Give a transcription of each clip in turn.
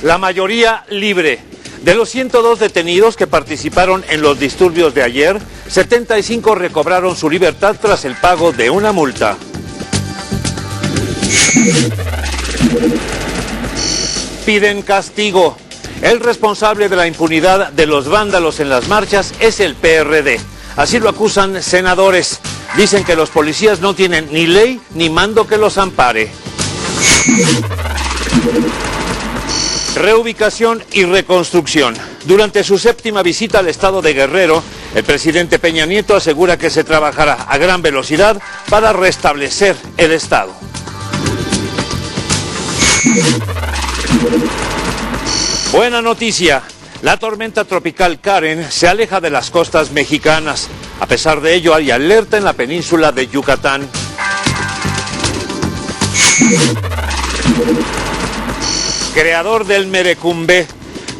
la mayoría libre. De los 102 detenidos que participaron en los disturbios de ayer, 75 recobraron su libertad tras el pago de una multa. Piden castigo. El responsable de la impunidad de los vándalos en las marchas es el PRD. Así lo acusan senadores. Dicen que los policías no tienen ni ley ni mando que los ampare. Reubicación y reconstrucción. Durante su séptima visita al estado de Guerrero, el presidente Peña Nieto asegura que se trabajará a gran velocidad para restablecer el estado. Buena noticia. La tormenta tropical Karen se aleja de las costas mexicanas. A pesar de ello, hay alerta en la península de Yucatán. Creador del merecumbe.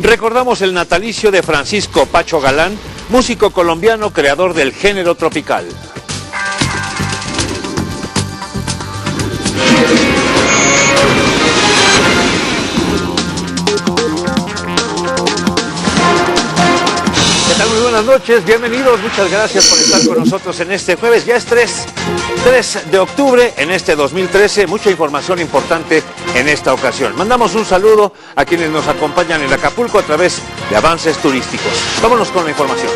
Recordamos el natalicio de Francisco Pacho Galán, músico colombiano creador del género tropical. ¿Qué tal? Muy buenas noches, bienvenidos, muchas gracias por estar con nosotros en este jueves. Ya es 3 de octubre en este 2013, mucha información importante en esta ocasión. Mandamos un saludo a quienes nos acompañan en Acapulco a través de Avances Turísticos. Vámonos con la información.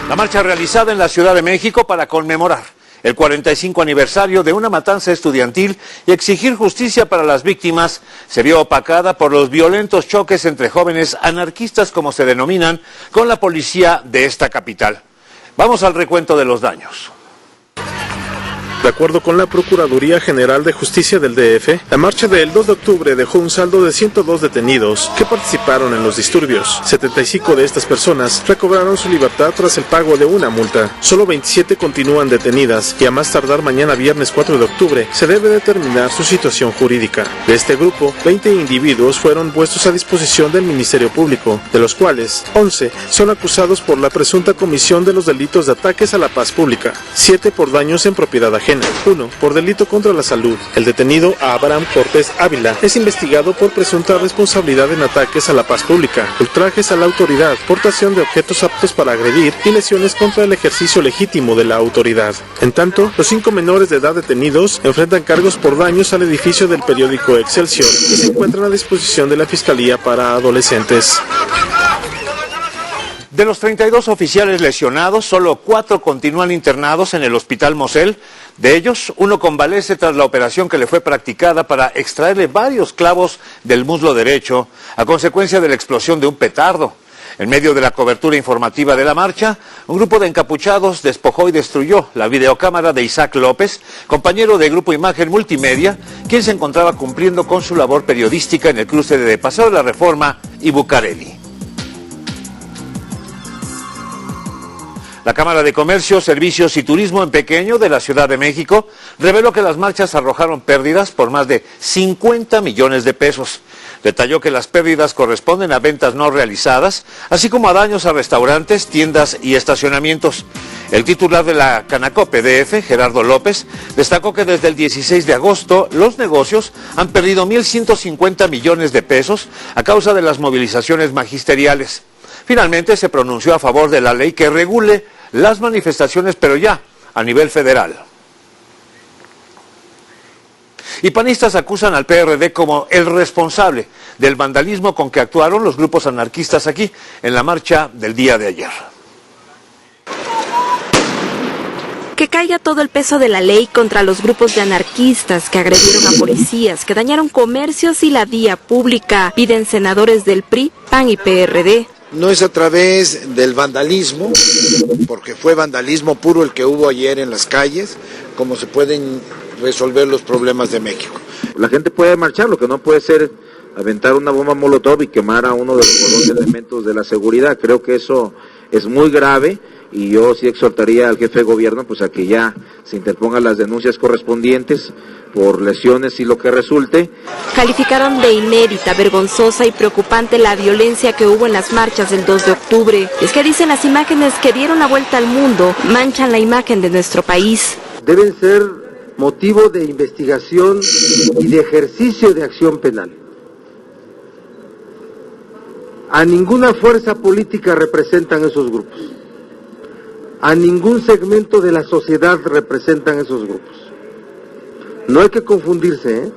La marcha realizada en la Ciudad de México para conmemorar el 45 aniversario de una matanza estudiantil y exigir justicia para las víctimas se vio opacada por los violentos choques entre jóvenes anarquistas, como se denominan, con la policía de esta capital. Vamos al recuento de los daños. De acuerdo con la Procuraduría General de Justicia del DF, la marcha del 2 de octubre dejó un saldo de 102 detenidos que participaron en los disturbios. 75 de estas personas recobraron su libertad tras el pago de una multa. Solo 27 continúan detenidas y a más tardar mañana viernes 4 de octubre se debe determinar su situación jurídica. De este grupo, 20 individuos fueron puestos a disposición del Ministerio Público, de los cuales 11 son acusados por la presunta comisión de los delitos de ataques a la paz pública, 7 por daños en propiedad ajena, 1 por delito contra la salud. El detenido Abraham Cortés Ávila es investigado por presunta responsabilidad en ataques a la paz pública, ultrajes a la autoridad, portación de objetos aptos para agredir y lesiones contra el ejercicio legítimo de la autoridad. En tanto, los 5 menores de edad detenidos enfrentan cargos por daños al edificio del periódico Excelsior y se encuentran a disposición de la Fiscalía para Adolescentes. De los 32 oficiales lesionados, solo 4 continúan internados en el Hospital Mosel. De ellos, 1 convalece tras la operación que le fue practicada para extraerle varios clavos del muslo derecho a consecuencia de la explosión de un petardo. En medio de la cobertura informativa de la marcha, un grupo de encapuchados despojó y destruyó la videocámara de Isaac López, compañero de Grupo Imagen Multimedia, quien se encontraba cumpliendo con su labor periodística en el cruce de Paseo de la Reforma y Bucareli. La Cámara de Comercio, Servicios y Turismo en Pequeño de la Ciudad de México reveló que las marchas arrojaron pérdidas por más de 50 millones de pesos. Detalló que las pérdidas corresponden a ventas no realizadas, así como a daños a restaurantes, tiendas y estacionamientos. El titular de la Canacope DF, Gerardo López, destacó que desde el 16 de agosto los negocios han perdido 1.150 millones de pesos a causa de las movilizaciones magisteriales. Finalmente se pronunció a favor de la ley que regule las manifestaciones, pero ya a nivel federal. Y panistas acusan al PRD como el responsable del vandalismo con que actuaron los grupos anarquistas aquí en la marcha del día de ayer. Que caiga todo el peso de la ley contra los grupos de anarquistas que agredieron a policías, que dañaron comercios y la vía pública, piden senadores del PRI, PAN y PRD. No es a través del vandalismo, porque fue vandalismo puro el que hubo ayer en las calles, como se pueden resolver los problemas de México. La gente puede marchar, lo que no puede ser aventar una bomba molotov y quemar a uno de los elementos de la seguridad. Creo que eso es muy grave y yo sí exhortaría al jefe de gobierno pues a que ya se interpongan las denuncias correspondientes por lesiones y lo que resulte. Calificaron de inédita, vergonzosa y preocupante la violencia que hubo en las marchas del 2 de octubre. Es que dicen las imágenes que dieron la vuelta al mundo manchan la imagen de nuestro país. Deben ser motivo de investigación y de ejercicio de acción penal. A ninguna fuerza política representan esos grupos. A ningún segmento de la sociedad representan esos grupos. No hay que confundirse, ¿eh?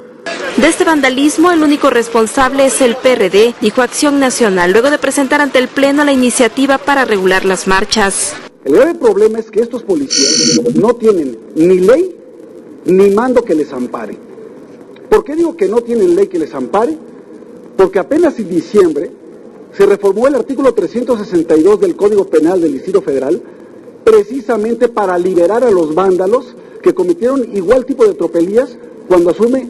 De este vandalismo, el único responsable es el PRD, dijo Acción Nacional, luego de presentar ante el Pleno la iniciativa para regular las marchas. El grave problema es que estos policías no tienen ni ley ni mando que les ampare. ¿Por qué digo que no tienen ley que les ampare? Porque apenas en diciembre se reformó el artículo 362 del Código Penal del Distrito Federal, precisamente para liberar a los vándalos que cometieron igual tipo de tropelías cuando asume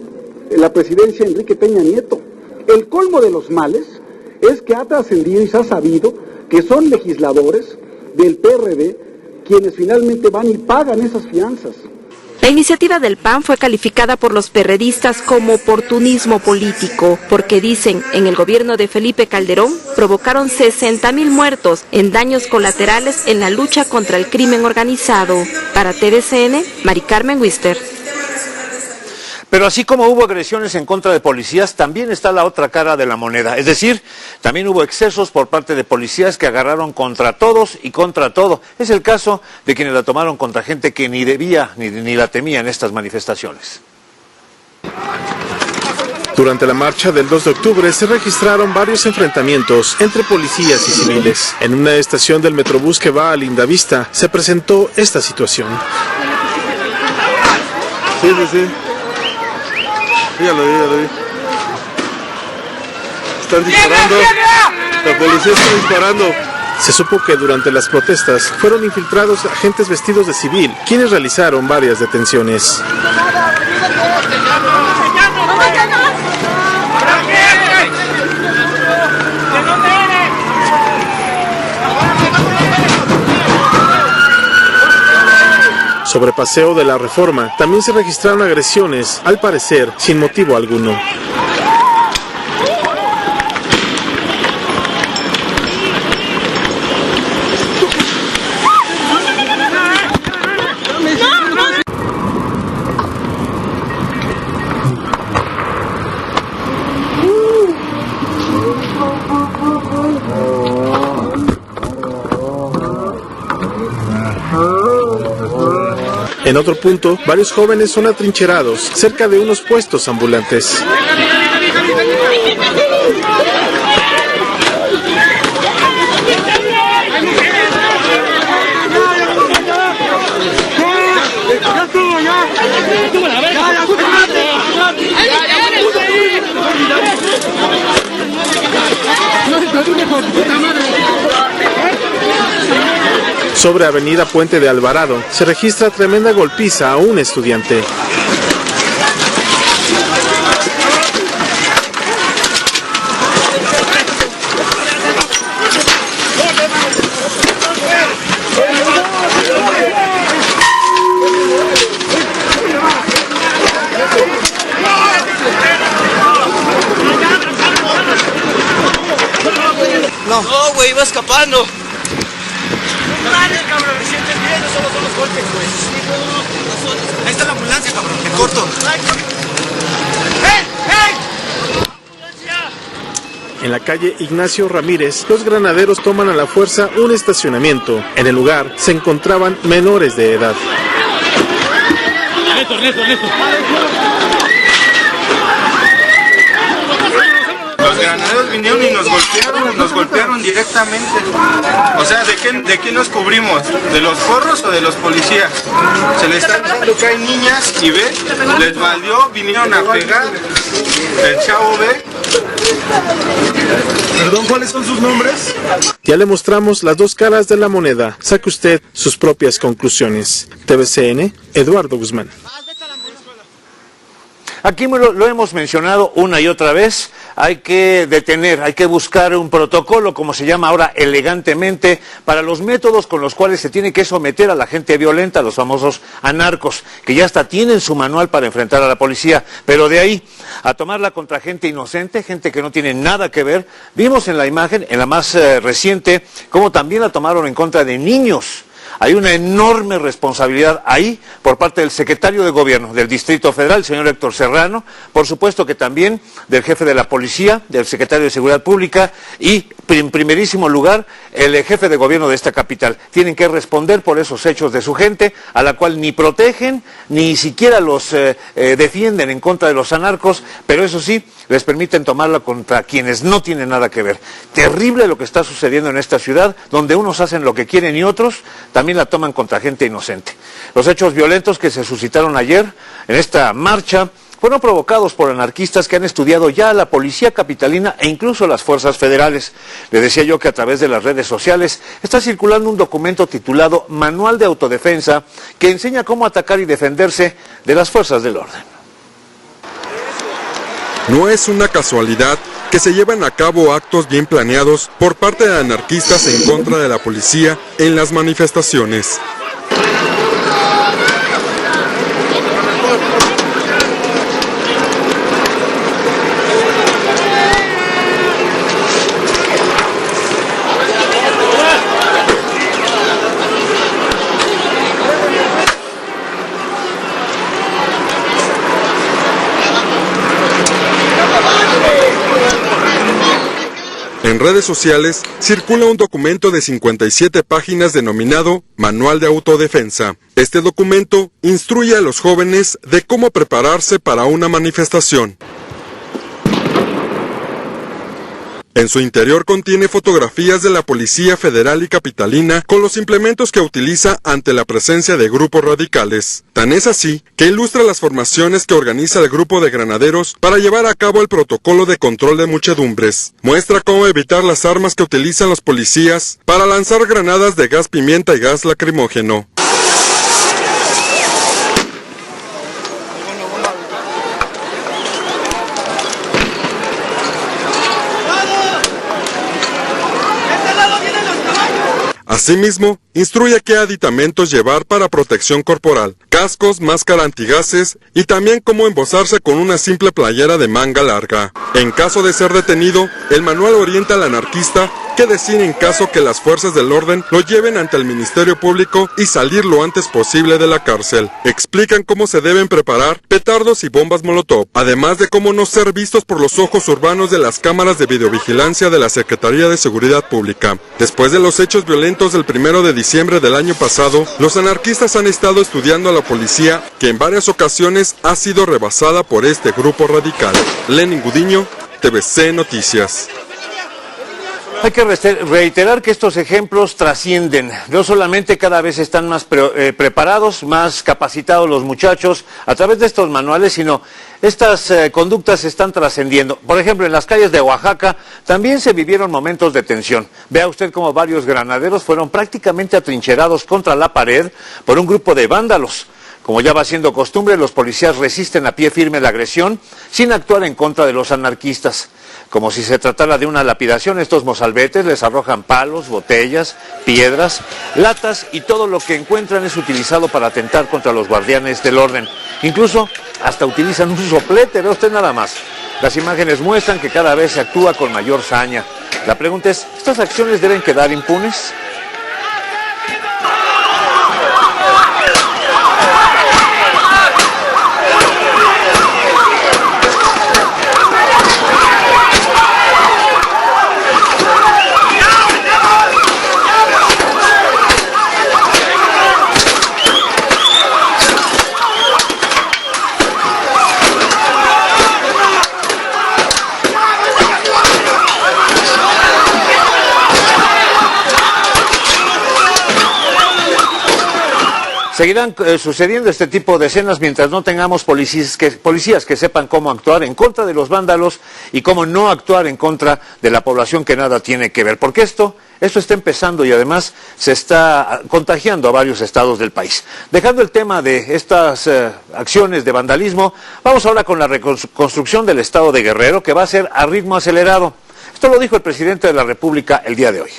la presidencia Enrique Peña Nieto. El colmo de los males es que ha trascendido y se ha sabido que son legisladores del PRD quienes finalmente van y pagan esas fianzas. La iniciativa del PAN fue calificada por los perredistas como oportunismo político, porque dicen, en el gobierno de Felipe Calderón provocaron 60,000 muertos en daños colaterales en la lucha contra el crimen organizado. Para TVCN, Mari Carmen Wister. Pero así como hubo agresiones en contra de policías, también está la otra cara de la moneda. Es decir, también hubo excesos por parte de policías que agarraron contra todos y contra todo. Es el caso de quienes la tomaron contra gente que ni debía ni la temía en estas manifestaciones. Durante la marcha del 2 de octubre se registraron varios enfrentamientos entre policías y civiles. En una estación del Metrobús que va a Lindavista se presentó esta situación. Sí. Ya lo vi. Están disparando. La policía está disparando. Se supo que durante las protestas fueron infiltrados agentes vestidos de civil, quienes realizaron varias detenciones. Sobre Paseo de la Reforma también se registraron agresiones, al parecer sin motivo alguno. En otro punto, varios jóvenes son atrincherados cerca de unos puestos ambulantes. Sobre Avenida Puente de Alvarado se registra tremenda golpiza a un estudiante. No, güey, iba escapando. Ahí está la ambulancia, cabrón. En corto. En la calle Ignacio Ramírez, los granaderos toman a la fuerza un estacionamiento. En el lugar se encontraban menores de edad. Los granaderos vinieron y nos golpearon directamente. O sea, ¿de qué nos cubrimos? ¿De los porros o de los policías? Se les está diciendo que hay niñas y ve, les valió, vinieron a pegar. El chavo ve. Perdón, ¿cuáles son sus nombres? Ya le mostramos las dos caras de la moneda. Saque usted sus propias conclusiones. TVCN, Eduardo Guzmán. Aquí lo hemos mencionado una y otra vez, hay que detener, hay que buscar un protocolo, como se llama ahora elegantemente, para los métodos con los cuales se tiene que someter a la gente violenta, a los famosos anarcos, que ya hasta tienen su manual para enfrentar a la policía, pero de ahí a tomarla contra gente inocente, gente que no tiene nada que ver. Vimos en la imagen, en la más reciente, cómo también la tomaron en contra de niños. Hay una enorme responsabilidad ahí por parte del secretario de Gobierno del Distrito Federal, el señor Héctor Serrano, por supuesto que también del jefe de la Policía, del secretario de Seguridad Pública y, en primerísimo lugar, el jefe de Gobierno de esta capital. Tienen que responder por esos hechos de su gente, a la cual ni protegen, ni siquiera los defienden en contra de los anarcos, pero eso sí, les permiten tomarla contra quienes no tienen nada que ver. Terrible lo que está sucediendo en esta ciudad, donde unos hacen lo que quieren y otros también la toman contra gente inocente. Los hechos violentos que se suscitaron ayer en esta marcha fueron provocados por anarquistas que han estudiado ya a la policía capitalina e incluso las fuerzas federales. Le decía yo que a través de las redes sociales está circulando un documento titulado Manual de Autodefensa que enseña cómo atacar y defenderse de las fuerzas del orden. No es una casualidad que se lleven a cabo actos bien planeados por parte de anarquistas en contra de la policía en las manifestaciones. En redes sociales circula un documento de 57 páginas denominado Manual de Autodefensa. Este documento instruye a los jóvenes de cómo prepararse para una manifestación. En su interior contiene fotografías de la Policía Federal y Capitalina con los implementos que utiliza ante la presencia de grupos radicales. Tan es así que ilustra las formaciones que organiza el grupo de granaderos para llevar a cabo el protocolo de control de muchedumbres. Muestra cómo evitar las armas que utilizan los policías para lanzar granadas de gas pimienta y gas lacrimógeno. Asimismo, instruye qué aditamentos llevar para protección corporal, cascos, máscara antigases y también cómo embozarse con una simple playera de manga larga. En caso de ser detenido, el manual orienta al anarquista qué decir en caso que las fuerzas del orden lo lleven ante el Ministerio Público y salir lo antes posible de la cárcel. Explican cómo se deben preparar petardos y bombas molotov, además de cómo no ser vistos por los ojos urbanos de las cámaras de videovigilancia de la Secretaría de Seguridad Pública. Después de los hechos violentos del 1 de diciembre del año pasado, los anarquistas han estado estudiando a la policía, que en varias ocasiones ha sido rebasada por este grupo radical. Lenin Gudiño, TVC Noticias. Hay que reiterar que estos ejemplos trascienden. No solamente cada vez están más preparados, más capacitados los muchachos a través de estos manuales, sino estas conductas están trascendiendo. Por ejemplo, en las calles de Oaxaca también se vivieron momentos de tensión. Vea usted cómo varios granaderos fueron prácticamente atrincherados contra la pared por un grupo de vándalos. Como ya va siendo costumbre, los policías resisten a pie firme la agresión sin actuar en contra de los anarquistas. Como si se tratara de una lapidación, estos mozalbetes les arrojan palos, botellas, piedras, latas y todo lo que encuentran es utilizado para atentar contra los guardianes del orden. Incluso hasta utilizan un soplete, vea usted nada más. Las imágenes muestran que cada vez se actúa con mayor saña. La pregunta es, ¿estas acciones deben quedar impunes? Seguirán sucediendo este tipo de escenas mientras no tengamos policías que sepan cómo actuar en contra de los vándalos y cómo no actuar en contra de la población que nada tiene que ver. Porque esto está empezando y además se está contagiando a varios estados del país. Dejando el tema de estas acciones de vandalismo, vamos ahora con la reconstrucción del estado de Guerrero, que va a ser a ritmo acelerado. Esto lo dijo el presidente de la República el día de hoy.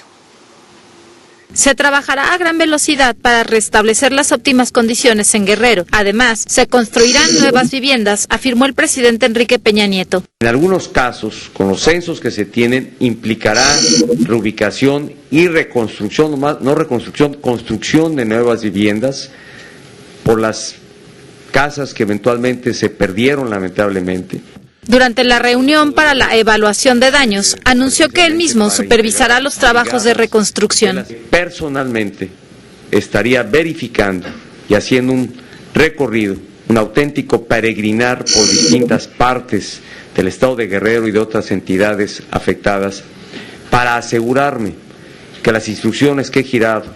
Se trabajará a gran velocidad para restablecer las óptimas condiciones en Guerrero. Además, se construirán nuevas viviendas, afirmó el presidente Enrique Peña Nieto. En algunos casos, con los censos que se tienen, implicará reubicación y reconstrucción, no reconstrucción, construcción de nuevas viviendas por las casas que eventualmente se perdieron lamentablemente. Durante la reunión para la evaluación de daños, anunció que él mismo supervisará los trabajos de reconstrucción. Personalmente estaría verificando y haciendo un recorrido, un auténtico peregrinar por distintas partes del estado de Guerrero y de otras entidades afectadas para asegurarme que las instrucciones que he girado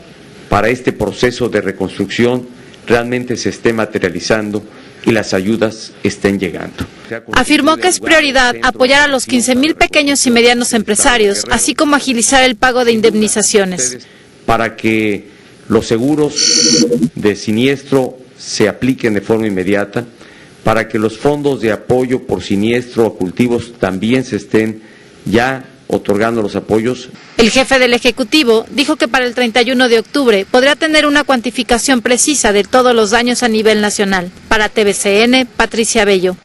para este proceso de reconstrucción realmente se esté materializando y las ayudas estén llegando. Afirmó que es prioridad apoyar a los 15,000 pequeños y medianos empresarios, así como agilizar el pago de indemnizaciones. Para que los seguros de siniestro se apliquen de forma inmediata, para que los fondos de apoyo por siniestro a cultivos también se estén ya otorgando los apoyos. El jefe del Ejecutivo dijo que para el 31 de octubre podría tener una cuantificación precisa de todos los daños a nivel nacional. Para TVCN, Patricia Bello.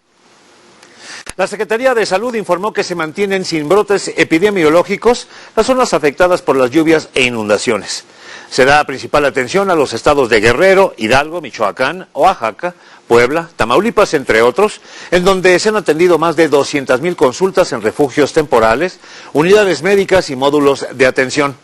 La Secretaría de Salud informó que se mantienen sin brotes epidemiológicos las zonas afectadas por las lluvias e inundaciones. Se da principal atención a los estados de Guerrero, Hidalgo, Michoacán, Oaxaca, Puebla, Tamaulipas, entre otros, en donde se han atendido más de 200,000 consultas en refugios temporales, unidades médicas y módulos de atención.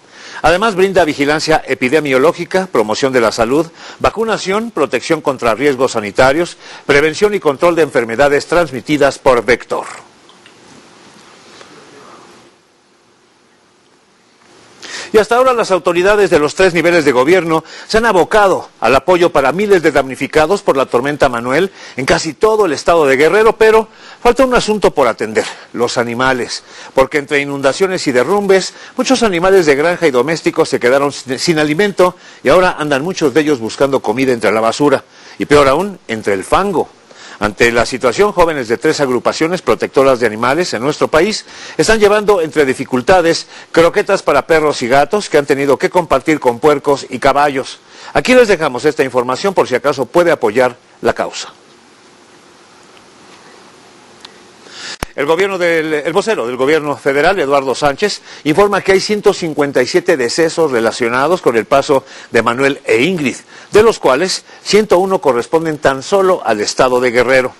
Además, brinda vigilancia epidemiológica, promoción de la salud, vacunación, protección contra riesgos sanitarios, prevención y control de enfermedades transmitidas por vector. Y hasta ahora las autoridades de los 3 niveles de gobierno se han abocado al apoyo para miles de damnificados por la tormenta Manuel en casi todo el estado de Guerrero, pero falta un asunto por atender: los animales, porque entre inundaciones y derrumbes, muchos animales de granja y domésticos se quedaron sin alimento y ahora andan muchos de ellos buscando comida entre la basura y peor aún, entre el fango. Ante la situación, jóvenes de 3 agrupaciones protectoras de animales en nuestro país están llevando entre dificultades croquetas para perros y gatos que han tenido que compartir con puercos y caballos. Aquí les dejamos esta información por si acaso puede apoyar la causa. El vocero del gobierno federal, Eduardo Sánchez, informa que hay 157 decesos relacionados con el paso de Manuel e Ingrid, de los cuales 101 corresponden tan solo al estado de Guerrero.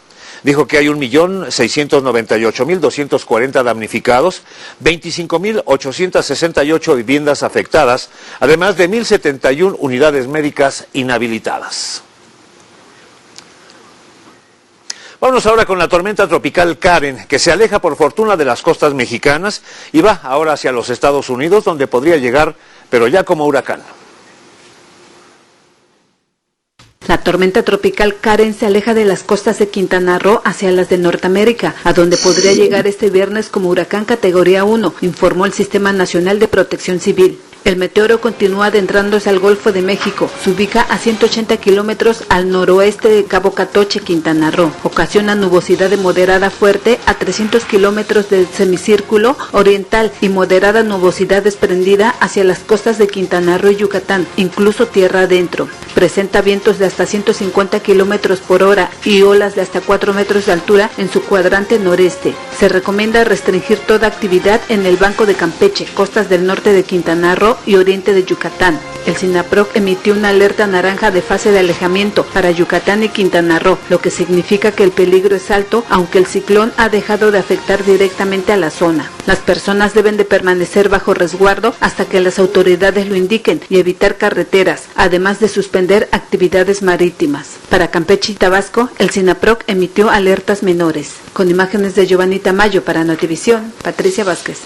Dijo que hay 1,698,240 damnificados, 25,868 viviendas afectadas, además de 1,071 unidades médicas inhabilitadas. Vámonos ahora con la tormenta tropical Karen, que se aleja por fortuna de las costas mexicanas y va ahora hacia los Estados Unidos, donde podría llegar, pero ya como huracán. La tormenta tropical Karen se aleja de las costas de Quintana Roo hacia las de Norteamérica, a donde podría llegar este viernes como huracán categoría 1, informó el Sistema Nacional de Protección Civil. El meteoro continúa adentrándose al Golfo de México. Se ubica a 180 kilómetros al noroeste de Cabo Catoche, Quintana Roo. Ocasiona nubosidad de moderada fuerte a 300 kilómetros del semicírculo oriental y moderada nubosidad desprendida hacia las costas de Quintana Roo y Yucatán, incluso tierra adentro. Presenta vientos de hasta 150 kilómetros por hora y olas de hasta 4 metros de altura en su cuadrante noreste. Se recomienda restringir toda actividad en el Banco de Campeche, costas del norte de Quintana Roo y oriente de Yucatán. El SINAPROC emitió una alerta naranja de fase de alejamiento para Yucatán y Quintana Roo, lo que significa que el peligro es alto, aunque el ciclón ha dejado de afectar directamente a la zona. Las personas deben de permanecer bajo resguardo hasta que las autoridades lo indiquen y evitar carreteras, además de suspender actividades marítimas. Para Campeche y Tabasco, el SINAPROC emitió alertas menores. Con imágenes de Giovanni Tamayo para Notivisión, Patricia Vázquez.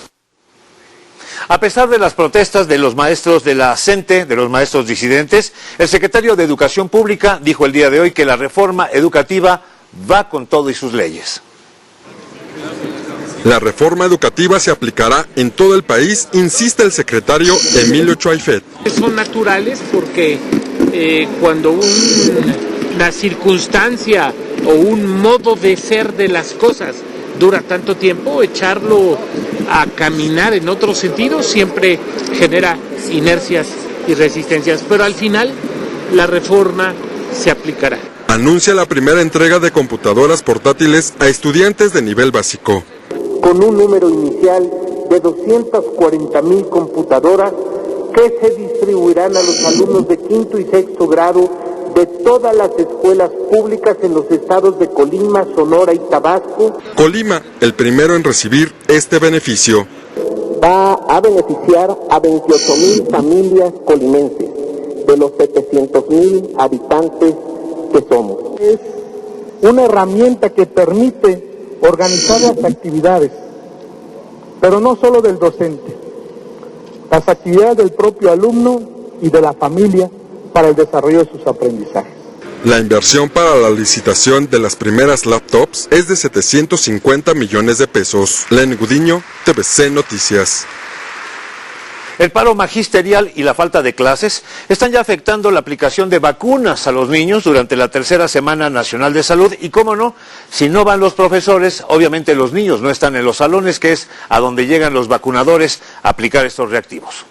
A pesar de las protestas de los maestros de la CENTE, de los maestros disidentes, el secretario de Educación Pública dijo el día de hoy que la reforma educativa va con todo y sus leyes. La reforma educativa se aplicará en todo el país, insiste el secretario Emilio Chuaifet. Son naturales porque cuando una circunstancia o un modo de ser de las cosas dura tanto tiempo, echarlo a caminar en otro sentido siempre genera inercias y resistencias, pero al final la reforma se aplicará. Anuncia la primera entrega de computadoras portátiles a estudiantes de nivel básico. Con un número inicial de 240,000 computadoras que se distribuirán a los alumnos de quinto y sexto grado de todas las escuelas públicas en los estados de Colima, Sonora y Tabasco. Colima, el primero en recibir este beneficio. Va a beneficiar a 28,000 familias colimenses de los 700,000 habitantes que somos. Es una herramienta que permite organizar las actividades, pero no solo del docente, las actividades del propio alumno y de la familia para el desarrollo de sus aprendizajes. La inversión para la licitación de las primeras laptops es de 750 millones de pesos. Len Gudiño, TVC Noticias. El paro magisterial y la falta de clases están ya afectando la aplicación de vacunas a los niños durante la tercera Semana Nacional de Salud y, cómo no, si no van los profesores, obviamente los niños no están en los salones, que es a donde llegan los vacunadores a aplicar estos reactivos.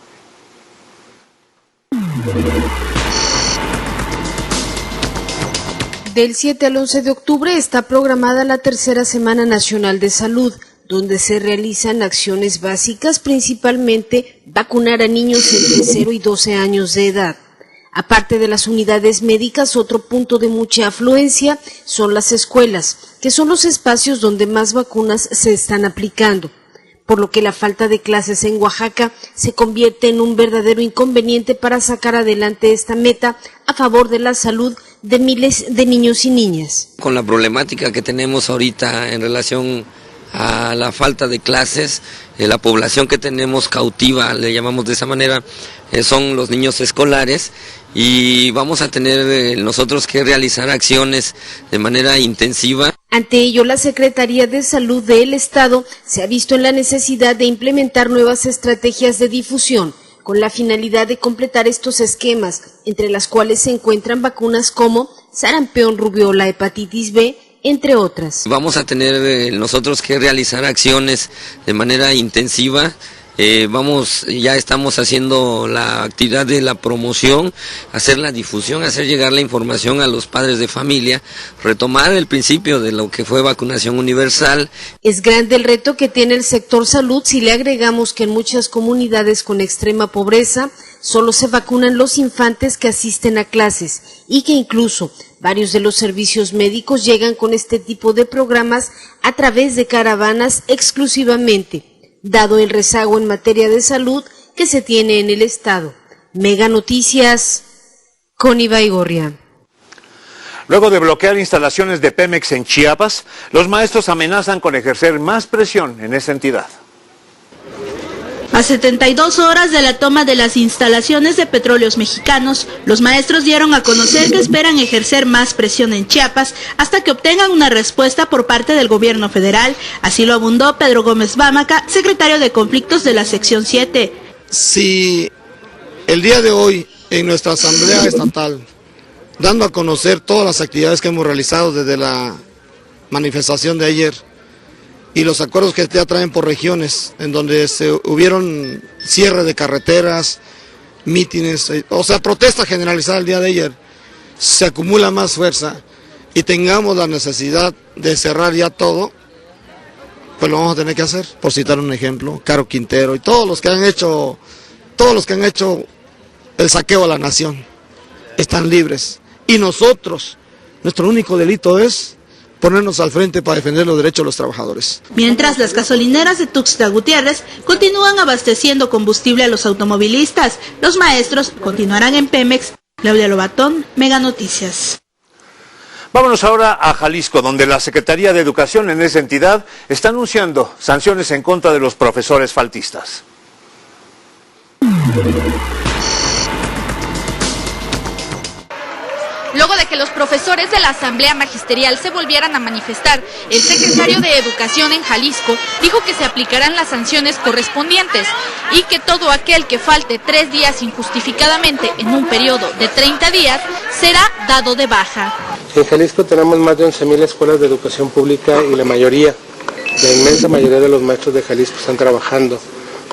Del 7 al 11 de octubre está programada la tercera Semana Nacional de Salud, donde se realizan acciones básicas, principalmente vacunar a niños entre 0 y 12 años de edad. Aparte de las unidades médicas, otro punto de mucha afluencia son las escuelas, que son los espacios donde más vacunas se están aplicando, por lo que la falta de clases en Oaxaca se convierte en un verdadero inconveniente para sacar adelante esta meta a favor de la salud de miles de niños y niñas. Con la problemática que tenemos ahorita en relación a la falta de clases, la población que tenemos cautiva, le llamamos de esa manera, son los niños escolares, y vamos a tener nosotros que realizar acciones de manera intensiva. Ante ello, la Secretaría de Salud del Estado se ha visto en la necesidad de implementar nuevas estrategias de difusión con la finalidad de completar estos esquemas, entre las cuales se encuentran vacunas como sarampión, rubiola, hepatitis B, entre otras. Vamos a tener nosotros que realizar acciones de manera intensiva. Ya estamos haciendo la actividad de la promoción, hacer la difusión, hacer llegar la información a los padres de familia, retomar el principio de lo que fue vacunación universal. Es grande el reto que tiene el sector salud si le agregamos que en muchas comunidades con extrema pobreza solo se vacunan los infantes que asisten a clases y que incluso varios de los servicios médicos llegan con este tipo de programas a través de caravanas exclusivamente, dado el rezago en materia de salud que se tiene en el Estado. Mega Noticias, Connie Baigorria. Luego de bloquear instalaciones de Pemex en Chiapas, los maestros amenazan con ejercer más presión en esa entidad. A 72 horas de la toma de las instalaciones de Petróleos Mexicanos, los maestros dieron a conocer que esperan ejercer más presión en Chiapas hasta que obtengan una respuesta por parte del gobierno federal. Así lo abundó Pedro Gómez Bámaca, secretario de Conflictos de la Sección 7. Si el día de hoy en nuestra Asamblea Estatal, dando a conocer todas las actividades que hemos realizado desde la manifestación de ayer, y los acuerdos que ya traen por regiones, en donde hubieron cierre de carreteras, mítines, o sea, protesta generalizada el día de ayer, se acumula más fuerza y tengamos la necesidad de cerrar ya todo, pues lo vamos a tener que hacer. Por citar un ejemplo, Caro Quintero y todos los que han hecho el saqueo a la nación, están libres. Y nosotros, nuestro único delito es ponernos al frente para defender los derechos de los trabajadores. Mientras las gasolineras de Tuxtla Gutiérrez continúan abasteciendo combustible a los automovilistas, los maestros continuarán en Pemex. Claudia Lobatón, Mega Noticias. Vámonos ahora a Jalisco, donde la Secretaría de Educación en esa entidad está anunciando sanciones en contra de los profesores faltistas. Luego de que los profesores de la Asamblea Magisterial se volvieran a manifestar, el secretario de Educación en Jalisco dijo que se aplicarán las sanciones correspondientes y que todo aquel que falte 3 días injustificadamente en un periodo de 30 días será dado de baja. En Jalisco tenemos más de 11,000 escuelas de educación pública y la inmensa mayoría de los maestros de Jalisco están trabajando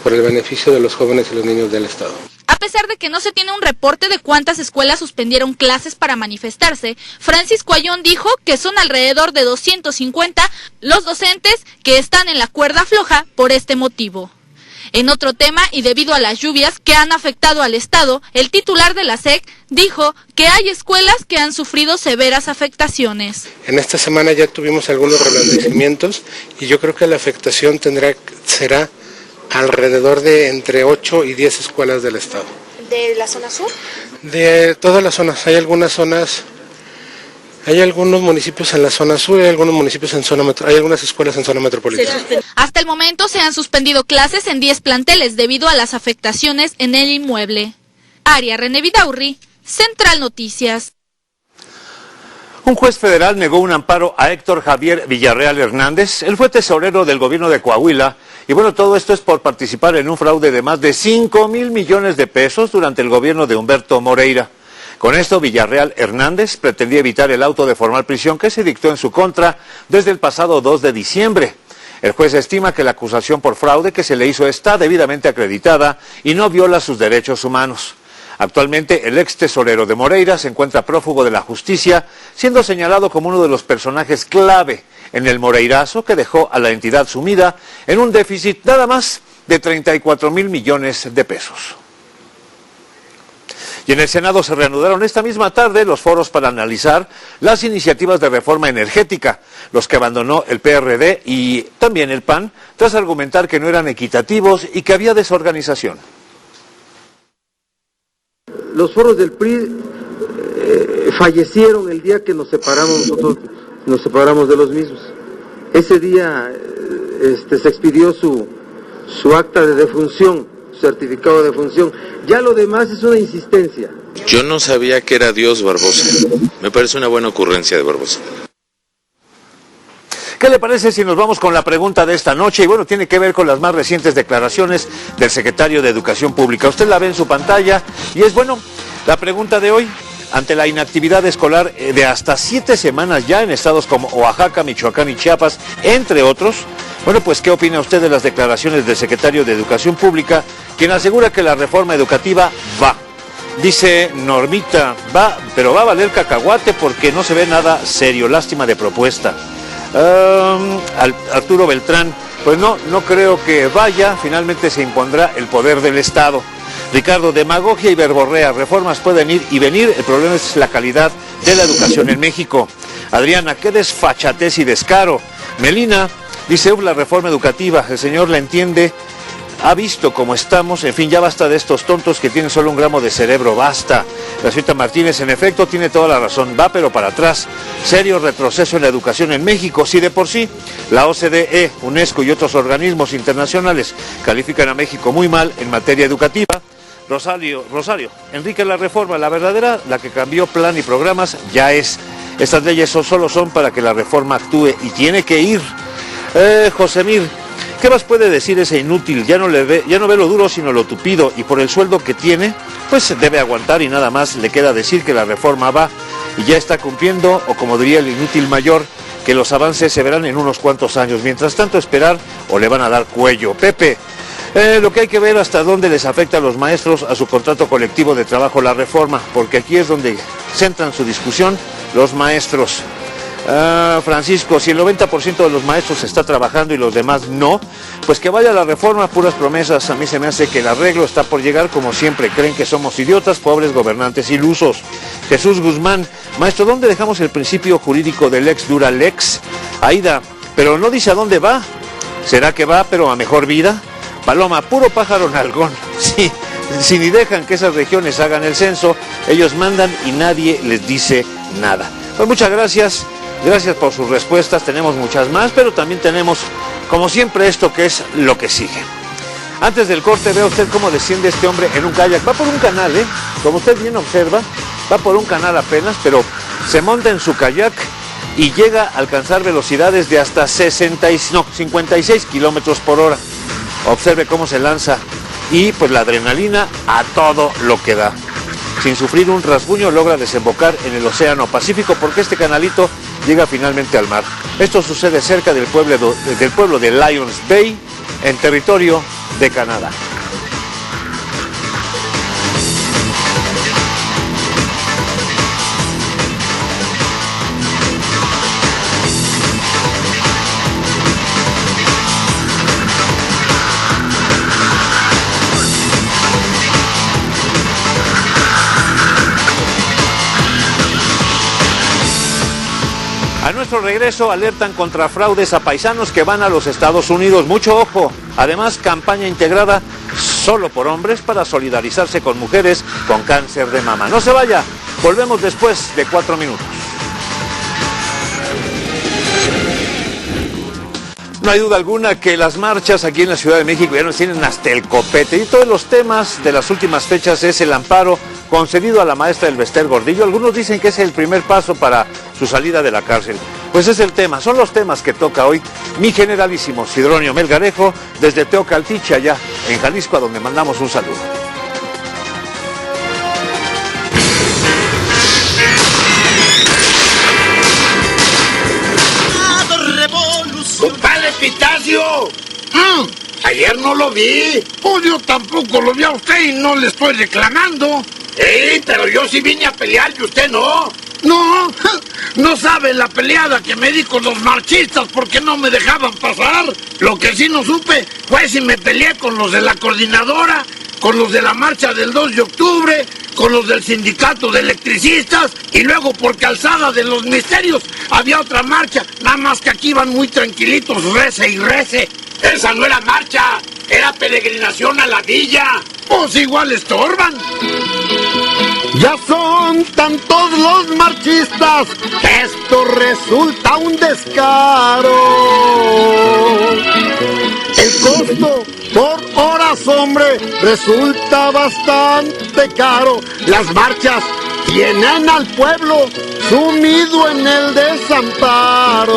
por el beneficio de los jóvenes y los niños del Estado. A pesar de que no se tiene un reporte de cuántas escuelas suspendieron clases para manifestarse, Francisco Ayón dijo que son alrededor de 250 los docentes que están en la cuerda floja por este motivo. En otro tema, y debido a las lluvias que han afectado al Estado, el titular de la SEC dijo que hay escuelas que han sufrido severas afectaciones. En esta semana ya tuvimos algunos reblandecimientos y yo creo que la afectación será alrededor de entre 8 y 10 escuelas del Estado. ¿De la zona sur? De todas las zonas. Hay algunos municipios en la zona sur, hay algunas escuelas en zona metropolitana. Hasta el momento se han suspendido clases en 10 planteles debido a las afectaciones en el inmueble. Aria René Vidaurri, Central Noticias. Un juez federal negó un amparo a Héctor Javier Villarreal Hernández. Él fue tesorero del gobierno de Coahuila. Y bueno, todo esto es por participar en un fraude de más de 5,000 millones de pesos durante el gobierno de Humberto Moreira. Con esto, Villarreal Hernández pretendía evitar el auto de formal prisión que se dictó en su contra desde el pasado 2 de diciembre. El juez estima que la acusación por fraude que se le hizo está debidamente acreditada y no viola sus derechos humanos. Actualmente, el ex tesorero de Moreira se encuentra prófugo de la justicia, siendo señalado como uno de los personajes clave en el Moreirazo que dejó a la entidad sumida en un déficit nada más de 34,000 millones de pesos. Y en el Senado se reanudaron esta misma tarde los foros para analizar las iniciativas de reforma energética, los que abandonó el PRD y también el PAN, tras argumentar que no eran equitativos y que había desorganización. Los foros del PRI fallecieron el día que nos separamos de los mismos. Ese día se expidió su acta de defunción, certificado de defunción. Ya lo demás es una insistencia. Yo no sabía que era Dios Barbosa. Me parece una buena ocurrencia de Barbosa. ¿Qué le parece si nos vamos con la pregunta de esta noche? Y bueno, tiene que ver con las más recientes declaraciones del secretario de Educación Pública. Usted la ve en su pantalla y es bueno, la pregunta de hoy, ante la inactividad escolar de hasta 7 semanas ya en estados como Oaxaca, Michoacán y Chiapas, entre otros, bueno, pues ¿qué opina usted de las declaraciones del secretario de Educación Pública, quien asegura que la reforma educativa va? Dice Normita, va, pero va a valer cacahuate porque no se ve nada serio, lástima de propuesta. Arturo Beltrán, pues no creo que vaya, finalmente se impondrá el poder del Estado. Ricardo, demagogia y verborrea, reformas pueden ir y venir, el problema es la calidad de la educación en México. Adriana, qué desfachatez y descaro. Melina, dice, la reforma educativa, el señor la entiende, ha visto cómo estamos, en fin, ya basta de estos tontos que tienen solo un gramo de cerebro, basta. La señorita Martínez, en efecto, tiene toda la razón, va pero para atrás. Serio retroceso en la educación en México, si de por sí la OCDE, UNESCO y otros organismos internacionales califican a México muy mal en materia educativa. Rosario, Enrique, la reforma, la verdadera, la que cambió plan y programas, ya es. Estas leyes solo son para que la reforma actúe y tiene que ir. Josemir, ¿qué más puede decir ese inútil? Ya no ve lo duro sino lo tupido, y por el sueldo que tiene, pues debe aguantar y nada más le queda decir que la reforma va y ya está cumpliendo, o como diría el inútil mayor, que los avances se verán en unos cuantos años. Mientras tanto esperar o le van a dar cuello. Pepe, lo que hay que ver hasta dónde les afecta a los maestros a su contrato colectivo de trabajo la reforma, porque aquí es donde centran su discusión los maestros. Francisco, si el 90% de los maestros está trabajando y los demás no, pues que vaya la reforma, puras promesas. A mí se me hace que el arreglo está por llegar, como siempre, creen que somos idiotas, pobres gobernantes ilusos. Jesús Guzmán, maestro, ¿dónde dejamos el principio jurídico del ex dura lex? Aida, pero no dice a dónde va. ¿Será que va, pero a mejor vida? Paloma, puro pájaro nalgón. Sí, si ni dejan que esas regiones hagan el censo, ellos mandan y nadie les dice nada. Pues muchas gracias. Gracias por sus respuestas, tenemos muchas más, pero también tenemos, como siempre, esto que es lo que sigue. Antes del corte, vea usted cómo desciende este hombre en un kayak. Va por un canal, como usted bien observa, va por un canal apenas, pero se monta en su kayak y llega a alcanzar velocidades de hasta 56 kilómetros por hora. Observe cómo se lanza y pues la adrenalina a todo lo que da. Sin sufrir un rasguño logra desembocar en el Océano Pacífico porque este canalito llega finalmente al mar. Esto sucede cerca del pueblo de Lions Bay, en territorio de Canadá. A nuestro regreso alertan contra fraudes a paisanos que van a los Estados Unidos. Mucho ojo. Además, campaña integrada solo por hombres para solidarizarse con mujeres con cáncer de mama. No se vaya. Volvemos después de 4 minutos. No hay duda alguna que las marchas aquí en la Ciudad de México ya nos tienen hasta el copete. Y todos los temas de las últimas fechas es el amparo concedido a la maestra Elvester Gordillo. Algunos dicen que es el primer paso para su salida de la cárcel. Pues es el tema, son los temas que toca hoy mi generalísimo Sidronio Melgarejo desde Teocaltiche, allá en Jalisco, a donde mandamos un saludo. ¡Compadre Pitacio! Ayer no lo vi. Pues yo tampoco lo vi a usted y no le estoy reclamando. Pero yo sí vine a pelear y usted no. No sabe la peleada que me di con los marchistas porque no me dejaban pasar. Lo que sí no supe fue si me peleé con los de la coordinadora, con los de la marcha del 2 de octubre, con los del sindicato de electricistas y luego por Calzada de los Misterios había otra marcha, nada más que aquí iban muy tranquilitos, rece y rece. Esa no era marcha, era peregrinación a la villa. Pues igual estorban. Ya son tantos los marchistas que esto resulta un descaro. El costo por horas, hombre, resulta bastante caro. Las marchas tienen al pueblo sumido en el desamparo.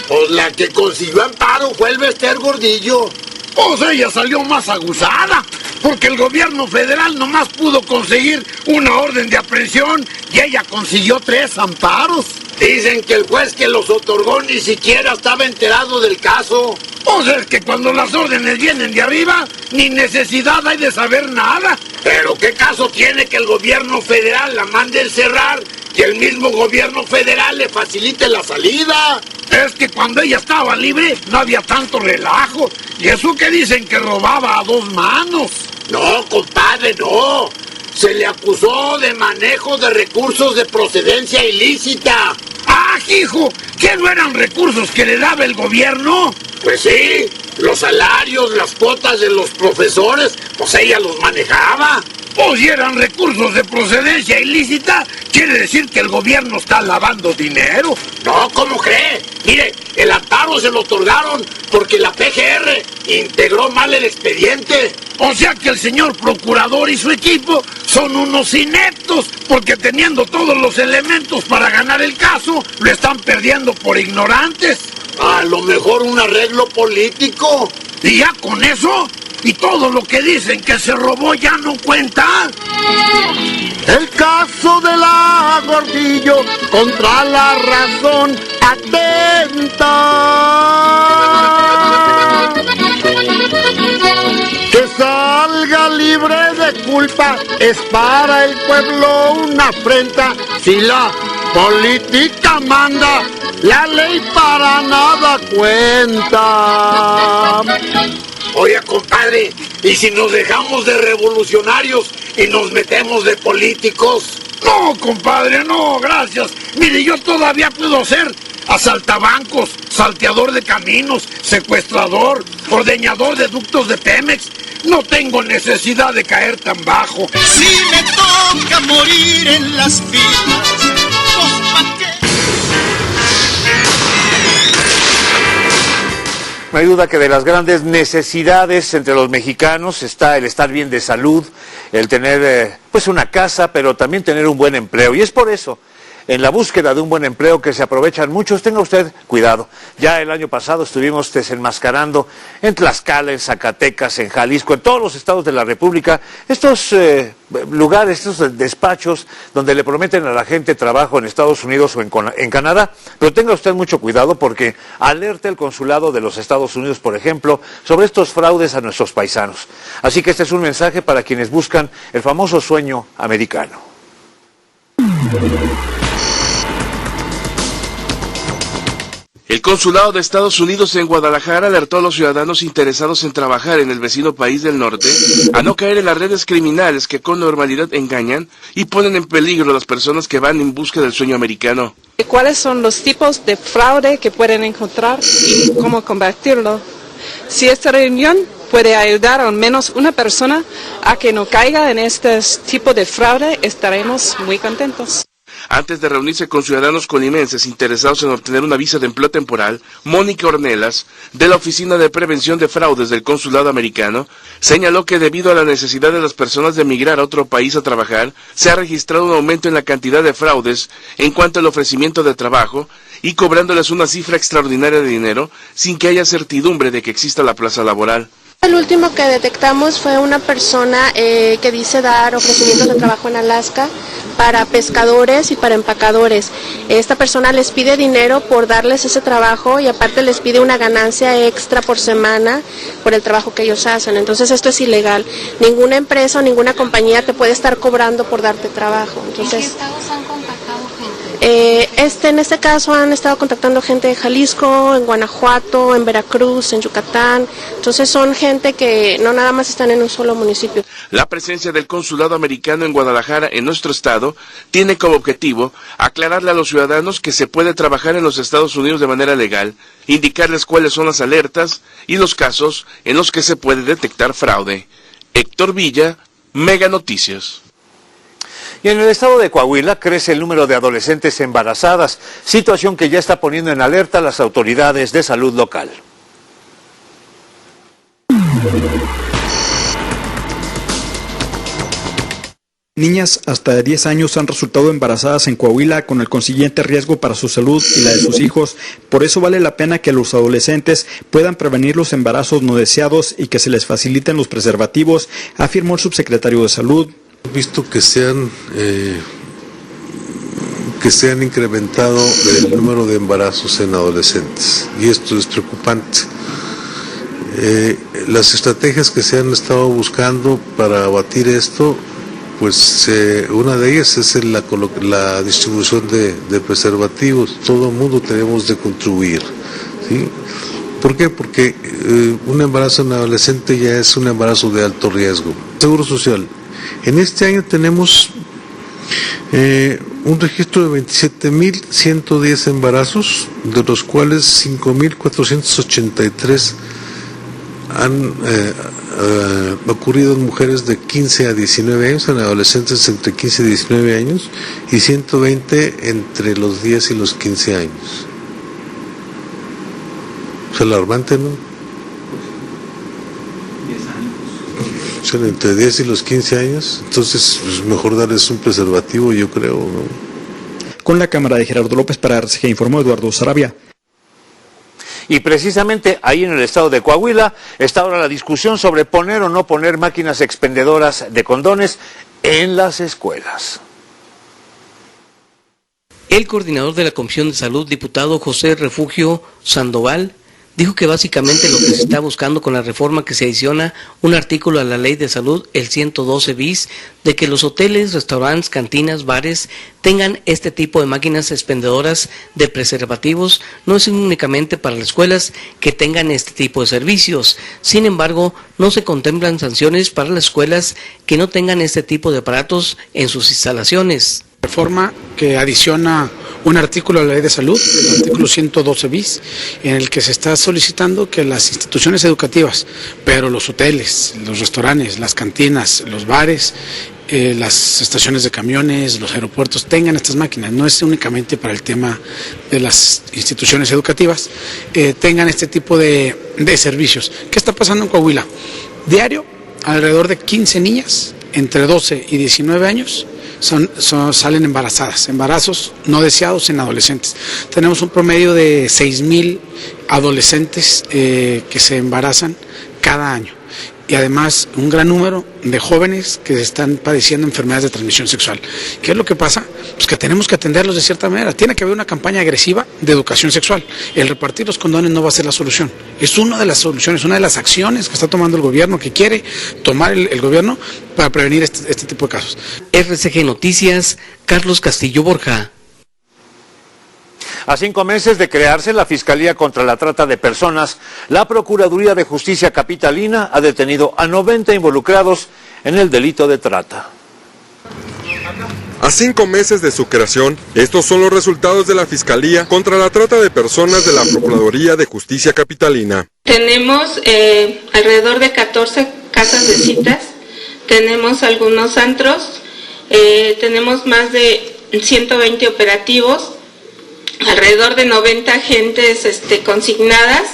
Pues la que consiguió amparo fue Elvester Gordillo. Pues ella salió más aguzada, porque el gobierno federal nomás pudo conseguir una orden de aprehensión y ella consiguió 3 amparos. Dicen que el juez que los otorgó ni siquiera estaba enterado del caso. Pues es que cuando las órdenes vienen de arriba, ni necesidad hay de saber nada. Pero ¿qué caso tiene que el gobierno federal la mande encerrar y el mismo gobierno federal le facilite la salida? Es que cuando ella estaba libre no había tanto relajo. Y eso que dicen que robaba a 2 manos. No, compadre, no. Se le acusó de manejo de recursos de procedencia ilícita. ¡Ah, hijo! ¿Qué no eran recursos que le daba el gobierno? Pues sí, los salarios, las cuotas de los profesores, pues ella los manejaba. Pues si eran recursos de procedencia ilícita, quiere decir que el gobierno está lavando dinero. No, ¿cómo cree? Mire, el amparo se lo otorgaron porque la PGR integró mal el expediente. O sea que el señor procurador y su equipo son unos ineptos, porque teniendo todos los elementos para ganar el caso, lo están perdiendo por ignorantes. A lo mejor un arreglo político. ¿Y ya con eso? ¿Y todo lo que dicen que se robó ya no cuenta? El caso de la Gordillo contra la razón atenta. Que salga libre de culpa es para el pueblo una afrenta. Si la política manda, la ley para nada cuenta. Oiga, compadre, ¿y si nos dejamos de revolucionarios y nos metemos de políticos? No, compadre, no, gracias. Mire, yo todavía puedo ser asaltabancos, salteador de caminos, secuestrador, ordeñador de ductos de Pemex. No tengo necesidad de caer tan bajo. Si me toca morir en las filas, pues ¿pa' qué? No hay duda que de las grandes necesidades entre los mexicanos está el estar bien de salud, el tener pues una casa, pero también tener un buen empleo. Y es por eso, en la búsqueda de un buen empleo que se aprovechan muchos, tenga usted cuidado. Ya el año pasado estuvimos desenmascarando en Tlaxcala, en Zacatecas, en Jalisco, en todos los estados de la República, estos lugares, estos despachos donde le prometen a la gente trabajo en Estados Unidos o en Canadá. Pero tenga usted mucho cuidado porque alerta el consulado de los Estados Unidos, por ejemplo, sobre estos fraudes a nuestros paisanos. Así que este es un mensaje para quienes buscan el famoso sueño americano. El Consulado de Estados Unidos en Guadalajara alertó a los ciudadanos interesados en trabajar en el vecino país del norte a no caer en las redes criminales que con normalidad engañan y ponen en peligro a las personas que van en busca del sueño americano. ¿Cuáles son los tipos de fraude que pueden encontrar y cómo combatirlo? Si esta reunión puede ayudar al menos una persona a que no caiga en este tipo de fraude, estaremos muy contentos. Antes de reunirse con ciudadanos colimenses interesados en obtener una visa de empleo temporal, Mónica Ornelas, de la Oficina de Prevención de Fraudes del Consulado Americano, señaló que debido a la necesidad de las personas de emigrar a otro país a trabajar, se ha registrado un aumento en la cantidad de fraudes en cuanto al ofrecimiento de trabajo y cobrándoles una cifra extraordinaria de dinero sin que haya certidumbre de que exista la plaza laboral. El último que detectamos fue una persona que dice dar ofrecimientos de trabajo en Alaska para pescadores y para empacadores. Esta persona les pide dinero por darles ese trabajo y aparte les pide una ganancia extra por semana por el trabajo que ellos hacen. Entonces esto es ilegal. Ninguna empresa o ninguna compañía te puede estar cobrando por darte trabajo. Entonces, ¿en qué estados han contactado gente? En este caso han estado contactando gente de Jalisco, en Guanajuato, en Veracruz, en Yucatán. Entonces son gente que no nada más están en un solo municipio. La presencia del Consulado Americano en Guadalajara, en nuestro estado, tiene como objetivo aclararle a los ciudadanos que se puede trabajar en los Estados Unidos de manera legal, indicarles cuáles son las alertas y los casos en los que se puede detectar fraude. Héctor Villa, Mega Noticias. Y en el estado de Coahuila crece el número de adolescentes embarazadas, situación que ya está poniendo en alerta a las autoridades de salud local. Niñas hasta de 10 años han resultado embarazadas en Coahuila con el consiguiente riesgo para su salud y la de sus hijos. Por eso vale la pena que los adolescentes puedan prevenir los embarazos no deseados y que se les faciliten los preservativos, afirmó el subsecretario de Salud. He visto que se han incrementado el número de embarazos en adolescentes y esto es preocupante. Las estrategias que se han estado buscando para abatir esto, pues una de ellas es la distribución de preservativos. Todo el mundo tenemos de contribuir, ¿sí? ¿Por qué? Porque un embarazo en adolescente ya es un embarazo de alto riesgo. Seguro Social. En este año tenemos un registro de 27.110 embarazos, de los cuales 5.483 han ocurrido en mujeres de 15 a 19 años, en adolescentes entre 15 y 19 años, y 120 entre los 10 y los 15 años. Es alarmante, ¿no? O sea, entre 10 y los 15 años, entonces es mejor darles un preservativo, yo creo, ¿no? Con la cámara de Gerardo López para RCG informó Eduardo Sarabia. Y precisamente ahí en el estado de Coahuila está ahora la discusión sobre poner o no poner máquinas expendedoras de condones en las escuelas. El coordinador de la Comisión de Salud, diputado José Refugio Sandoval, dijo que básicamente lo que se está buscando con la reforma que se adiciona un artículo a la Ley de Salud, el 112 bis, de que los hoteles, restaurantes, cantinas, bares tengan este tipo de máquinas expendedoras de preservativos, no es únicamente para las escuelas que tengan este tipo de servicios. Sin embargo, no se contemplan sanciones para las escuelas que no tengan este tipo de aparatos en sus instalaciones. Reforma que adiciona un artículo a la Ley de Salud, el artículo 112 bis, en el que se está solicitando que las instituciones educativas, pero los hoteles, los restaurantes, las cantinas, los bares las estaciones de camiones, los aeropuertos tengan estas máquinas. No es únicamente para el tema de las instituciones educativas, tengan este tipo de servicios. ¿Qué está pasando en Coahuila? Diario, alrededor de 15 niñas entre 12 y 19 años salen embarazadas, embarazos no deseados en adolescentes. Tenemos un promedio de 6,000 adolescentes que se embarazan cada año. Y además un gran número de jóvenes que están padeciendo enfermedades de transmisión sexual. ¿Qué es lo que pasa? Pues que tenemos que atenderlos de cierta manera. Tiene que haber una campaña agresiva de educación sexual. El repartir los condones no va a ser la solución. Es una de las soluciones, una de las acciones que está tomando el gobierno, que quiere tomar el gobierno para prevenir este tipo de casos. RCG Noticias, Carlos Castillo Borja. A 5 meses de crearse la Fiscalía contra la Trata de Personas, la Procuraduría de Justicia Capitalina ha detenido a 90 involucrados en el delito de trata. A 5 meses de su creación, estos son los resultados de la Fiscalía contra la Trata de Personas de la Procuraduría de Justicia Capitalina. Tenemos alrededor de 14 casas de citas, tenemos algunos antros, tenemos más de 120 operativos, alrededor de 90 agentes consignadas,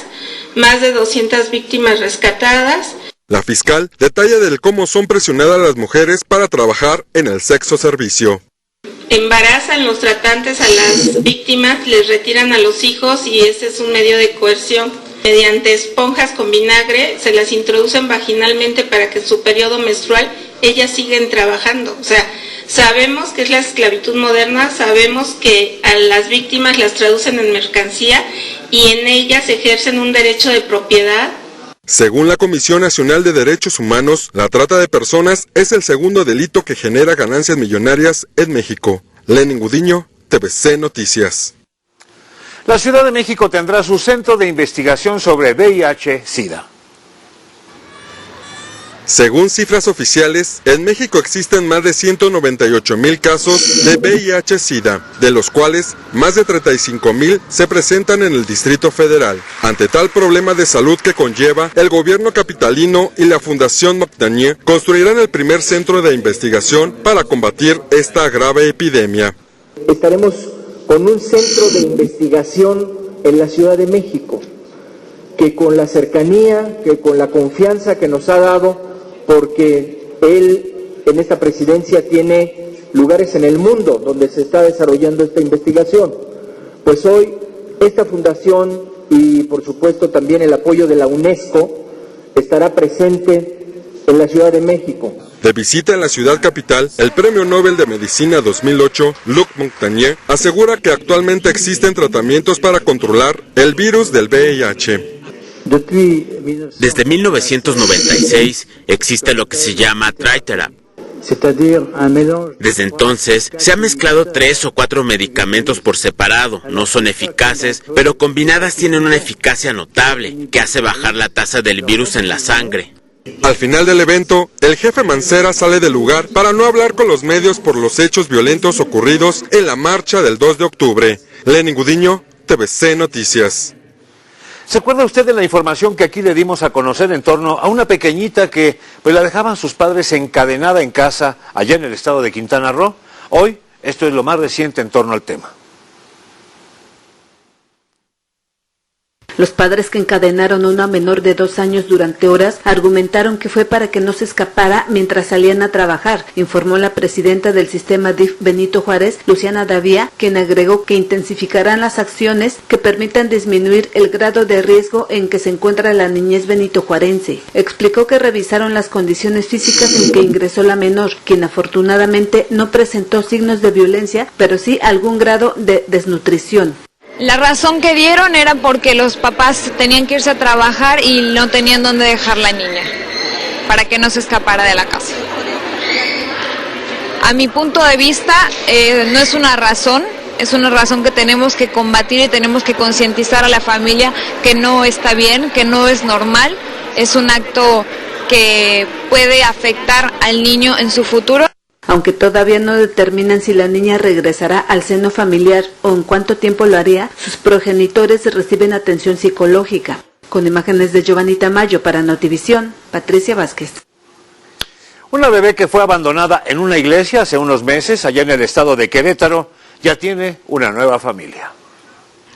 más de 200 víctimas rescatadas. La fiscal detalla del cómo son presionadas las mujeres para trabajar en el sexo servicio. Embarazan los tratantes a las víctimas, les retiran a los hijos y ese es un medio de coerción. Mediante esponjas con vinagre se las introducen vaginalmente para que en su periodo menstrual ellas siguen trabajando. O sea, sabemos que es la esclavitud moderna, sabemos que a las víctimas las traducen en mercancía y en ellas ejercen un derecho de propiedad. Según la Comisión Nacional de Derechos Humanos, la trata de personas es el segundo delito que genera ganancias millonarias en México. Lenin Gudiño, TVC Noticias. La Ciudad de México tendrá su centro de investigación sobre VIH-Sida. Según cifras oficiales, en México existen más de 198,000 casos de VIH-Sida, de los cuales más de 35,000 se presentan en el Distrito Federal. Ante tal problema de salud que conlleva, el gobierno capitalino y la Fundación Montagnier construirán el primer centro de investigación para combatir esta grave epidemia. Estaremos con un centro de investigación en la Ciudad de México, que con la cercanía, que con la confianza que nos ha dado, porque él en esta presidencia tiene lugares en el mundo donde se está desarrollando esta investigación. Pues hoy esta fundación y por supuesto también el apoyo de la UNESCO estará presente en la Ciudad de México. De visita en la ciudad capital, el Premio Nobel de Medicina 2008, Luc Montagnier, asegura que actualmente existen tratamientos para controlar el virus del VIH. Desde 1996 existe lo que se llama TriTherapy. Desde entonces se han mezclado 3 o 4 medicamentos por separado. No son eficaces, pero combinadas tienen una eficacia notable que hace bajar la tasa del virus en la sangre. Al final del evento, el jefe Mancera sale del lugar para no hablar con los medios por los hechos violentos ocurridos en la marcha del 2 de octubre. Lenin Gudiño, TVC Noticias. ¿Se acuerda usted de la información que aquí le dimos a conocer en torno a una pequeñita que pues la dejaban sus padres encadenada en casa allá en el estado de Quintana Roo? Hoy, esto es lo más reciente en torno al tema. Los padres que encadenaron a una menor de 2 años durante horas argumentaron que fue para que no se escapara mientras salían a trabajar, informó la presidenta del sistema DIF Benito Juárez, Luciana Davía, quien agregó que intensificarán las acciones que permitan disminuir el grado de riesgo en que se encuentra la niñez benitojuarense. Explicó que revisaron las condiciones físicas en que ingresó la menor, quien afortunadamente no presentó signos de violencia, pero sí algún grado de desnutrición. La razón que dieron era porque los papás tenían que irse a trabajar y no tenían dónde dejar la niña, para que no se escapara de la casa. A mi punto de vista, no es una razón, es una razón que tenemos que combatir y tenemos que concientizar a la familia que no está bien, que no es normal, es un acto que puede afectar al niño en su futuro. Aunque todavía no determinan si la niña regresará al seno familiar o en cuánto tiempo lo haría, sus progenitores reciben atención psicológica. Con imágenes de Giovanni Tamayo para Notivisión, Patricia Vázquez. Una bebé que fue abandonada en una iglesia hace unos meses allá en el estado de Querétaro ya tiene una nueva familia.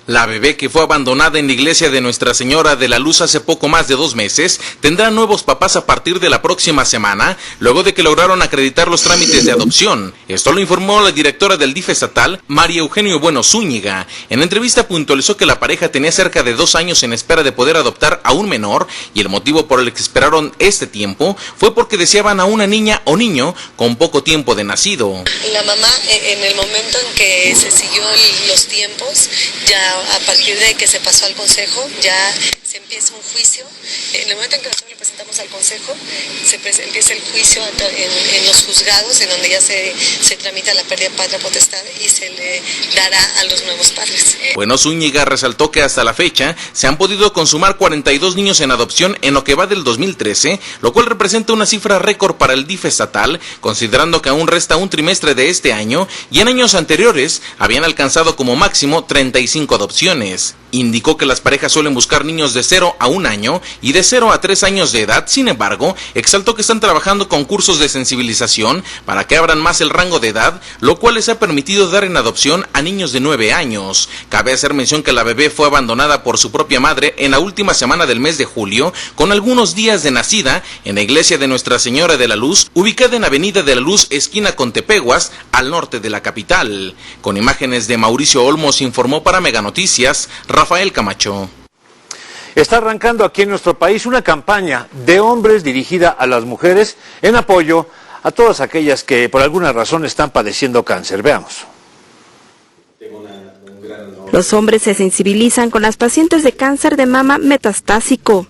La bebé que fue abandonada en la iglesia de Nuestra Señora de la Luz hace poco más de 2 meses tendrá nuevos papás a partir de la próxima semana, luego de que lograron acreditar los trámites de adopción. Esto lo informó la directora del DIF estatal, María Eugenio Bueno Zúñiga. En entrevista puntualizó que la pareja tenía cerca de 2 años en espera de poder adoptar a un menor y el motivo por el que esperaron este tiempo fue porque deseaban a una niña o niño con poco tiempo de nacido. La mamá, en el momento en que se siguió los tiempos, ya a partir de que se pasó al consejo, ya se empieza un juicio. En el momento en que nosotros le presentamos al consejo, empieza el juicio en los juzgados, en donde ya se tramita la pérdida de patria potestad y se le dará a los nuevos padres. Bueno, Zúñiga resaltó que hasta la fecha se han podido consumar 42 niños en adopción en lo que va del 2013, lo cual representa una cifra récord para el DIF estatal, considerando que aún resta un trimestre de este año y en años anteriores habían alcanzado como máximo 35 adopciones. Indicó que las parejas suelen buscar niños de 0 a 1 año y de 0 a 3 años de edad. Sin embargo, exaltó que están trabajando con cursos de sensibilización para que abran más el rango de edad, lo cual les ha permitido dar en adopción a niños de 9 años. Cabe hacer mención que la bebé fue abandonada por su propia madre en la última semana del mes de julio, con algunos días de nacida, en la iglesia de Nuestra Señora de la Luz, ubicada en Avenida de la Luz, esquina con Tepehuas, al norte de la capital. Con imágenes de Mauricio Olmos, informó para Mega Noticias, Rafael Camacho. Está arrancando aquí en nuestro país una campaña de hombres dirigida a las mujeres en apoyo a todas aquellas que por alguna razón están padeciendo cáncer. Veamos. Los hombres se sensibilizan con las pacientes de cáncer de mama metastásico.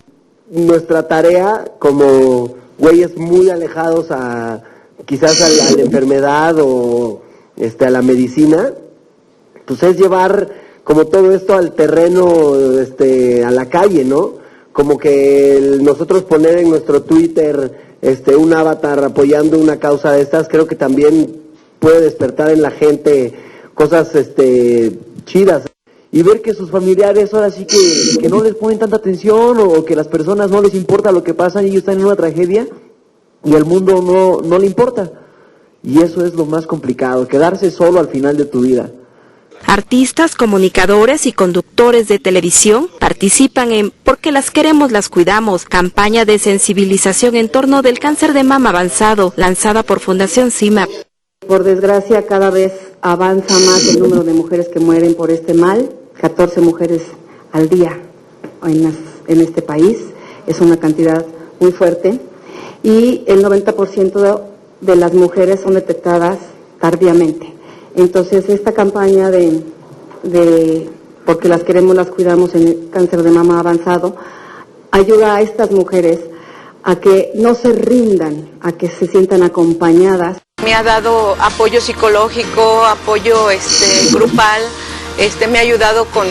Nuestra tarea como güeyes muy alejados a quizás a la enfermedad o a la medicina, pues es llevar como todo esto al terreno, a la calle, ¿no? Como que nosotros poner en nuestro Twitter, un avatar apoyando una causa de estas, creo que también puede despertar en la gente cosas, chidas. Y ver que sus familiares ahora sí que no les ponen tanta atención o que las personas no les importa lo que pasa y ellos están en una tragedia y al mundo no le importa. Y eso es lo más complicado, quedarse solo al final de tu vida. Artistas, comunicadores y conductores de televisión participan en Porque las queremos, las cuidamos, campaña de sensibilización en torno del cáncer de mama avanzado, lanzada por Fundación CIMAP. Por desgracia, cada vez avanza más el número de mujeres que mueren por este mal, 14 mujeres al día en este país, es una cantidad muy fuerte, y el 90% de las mujeres son detectadas tardíamente. Entonces, esta campaña de Porque las queremos, las cuidamos en el cáncer de mama avanzado, ayuda a estas mujeres a que no se rindan, a que se sientan acompañadas. Me ha dado apoyo psicológico, apoyo grupal, me ha ayudado con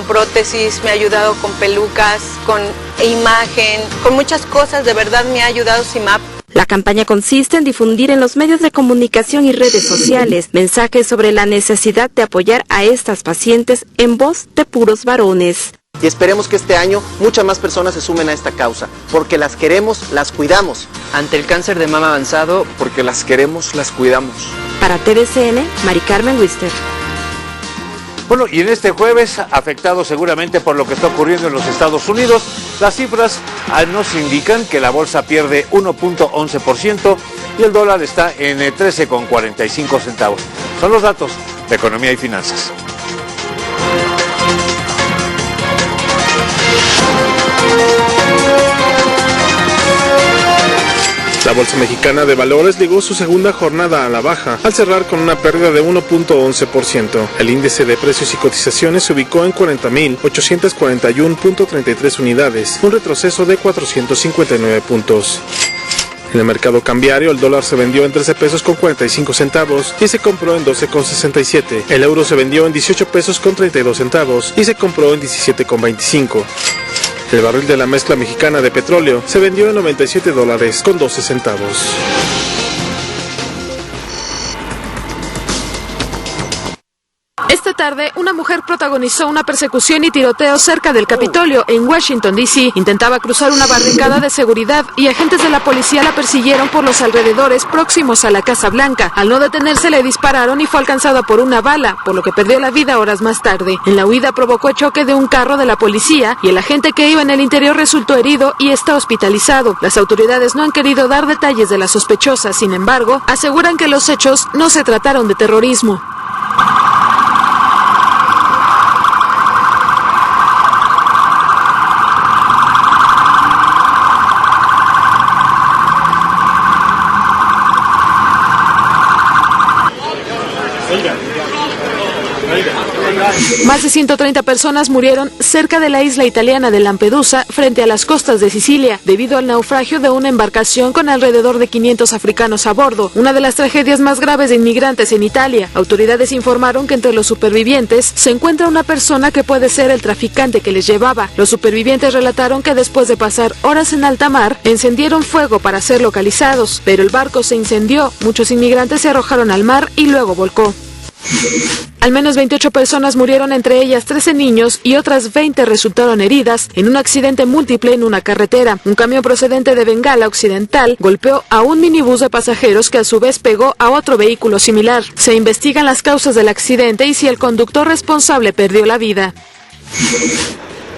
prótesis, me ha ayudado con pelucas, con imagen, con muchas cosas, de verdad me ha ayudado CIMAP. La campaña consiste en difundir en los medios de comunicación y redes sociales mensajes sobre la necesidad de apoyar a estas pacientes en voz de puros varones. Y esperemos que este año muchas más personas se sumen a esta causa, porque las queremos, las cuidamos. Ante el cáncer de mama avanzado, porque las queremos, las cuidamos. Para TVCN, Mari Carmen Wister. Bueno, y en este jueves, afectado seguramente por lo que está ocurriendo en los Estados Unidos, las cifras nos indican que la bolsa pierde 1.11% y el dólar está en 13,45 centavos. Son los datos de economía y finanzas. La Bolsa Mexicana de Valores llegó su segunda jornada a la baja, al cerrar con una pérdida de 1.11%. El índice de precios y cotizaciones se ubicó en 40.841.33 unidades, un retroceso de 459 puntos. En el mercado cambiario, el dólar se vendió en 13 pesos con 45 centavos y se compró en 12,67. El euro se vendió en 18 pesos con 32 centavos y se compró en 17,25. El barril de la mezcla mexicana de petróleo se vendió en $97 con 12 centavos. Este Esta tarde, una mujer protagonizó una persecución y tiroteo cerca del Capitolio, en Washington, D.C. Intentaba cruzar una barricada de seguridad y agentes de la policía la persiguieron por los alrededores próximos a la Casa Blanca. Al no detenerse, le dispararon y fue alcanzada por una bala, por lo que perdió la vida horas más tarde. En la huida provocó el choque de un carro de la policía y el agente que iba en el interior resultó herido y está hospitalizado. Las autoridades no han querido dar detalles de la sospechosa, sin embargo, aseguran que los hechos no se trataron de terrorismo. Más de 130 personas murieron cerca de la isla italiana de Lampedusa, frente a las costas de Sicilia, debido al naufragio de una embarcación con alrededor de 500 africanos a bordo, una de las tragedias más graves de inmigrantes en Italia. Autoridades informaron que entre los supervivientes se encuentra una persona que puede ser el traficante que les llevaba. Los supervivientes relataron que después de pasar horas en alta mar, encendieron fuego para ser localizados, pero el barco se incendió, muchos inmigrantes se arrojaron al mar y luego volcó. Al menos 28 personas murieron, entre ellas 13 niños, y otras 20 resultaron heridas en un accidente múltiple en una carretera. Un camión procedente de Bengala Occidental golpeó a un minibús de pasajeros que a su vez pegó a otro vehículo similar. Se investigan las causas del accidente y si el conductor responsable perdió la vida.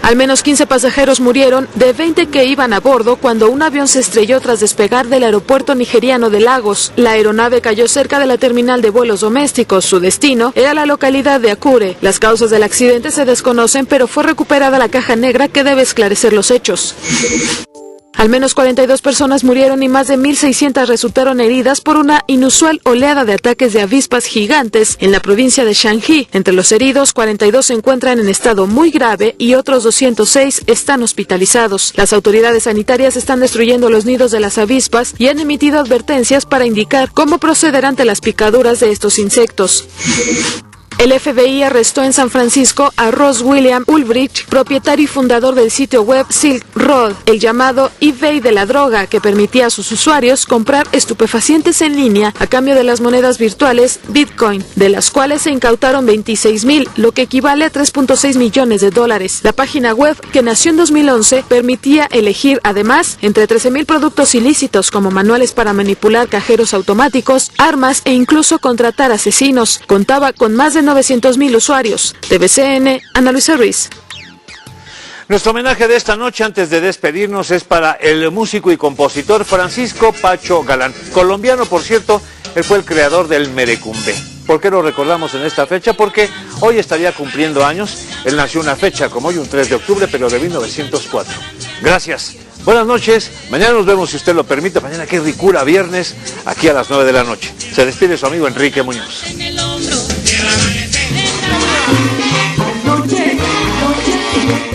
Al menos 15 pasajeros murieron de 20 que iban a bordo cuando un avión se estrelló tras despegar del aeropuerto nigeriano de Lagos. La aeronave cayó cerca de la terminal de vuelos domésticos. Su destino era la localidad de Akure. Las causas del accidente se desconocen, pero fue recuperada la caja negra que debe esclarecer los hechos. Al menos 42 personas murieron y más de 1.600 resultaron heridas por una inusual oleada de ataques de avispas gigantes en la provincia de Shanxi. Entre los heridos, 42 se encuentran en estado muy grave y otros 206 están hospitalizados. Las autoridades sanitarias están destruyendo los nidos de las avispas y han emitido advertencias para indicar cómo proceder ante las picaduras de estos insectos. El FBI arrestó en San Francisco a Ross William Ulbricht, propietario y fundador del sitio web Silk Road, el llamado eBay de la droga, que permitía a sus usuarios comprar estupefacientes en línea a cambio de las monedas virtuales Bitcoin, de las cuales se incautaron 26,000, lo que equivale a 3.6 millones de dólares. La página web, que nació en 2011, permitía elegir además entre 13,000 productos ilícitos como manuales para manipular cajeros automáticos, armas e incluso contratar asesinos. Contaba con más de 900,000 usuarios. TVCN, Ana Luisa Ruiz. Nuestro homenaje de esta noche, antes de despedirnos, es para el músico y compositor Francisco Pacho Galán. Colombiano, por cierto, él fue el creador del merecumbe. ¿Por qué lo recordamos en esta fecha? Porque hoy estaría cumpliendo años. Él nació una fecha como hoy, un 3 de octubre, pero de 1904. Gracias. Buenas noches. Mañana nos vemos, si usted lo permite. Mañana, qué ricura, viernes, aquí a las 9 de la noche. Se despide su amigo Enrique Muñoz. Noche, noche.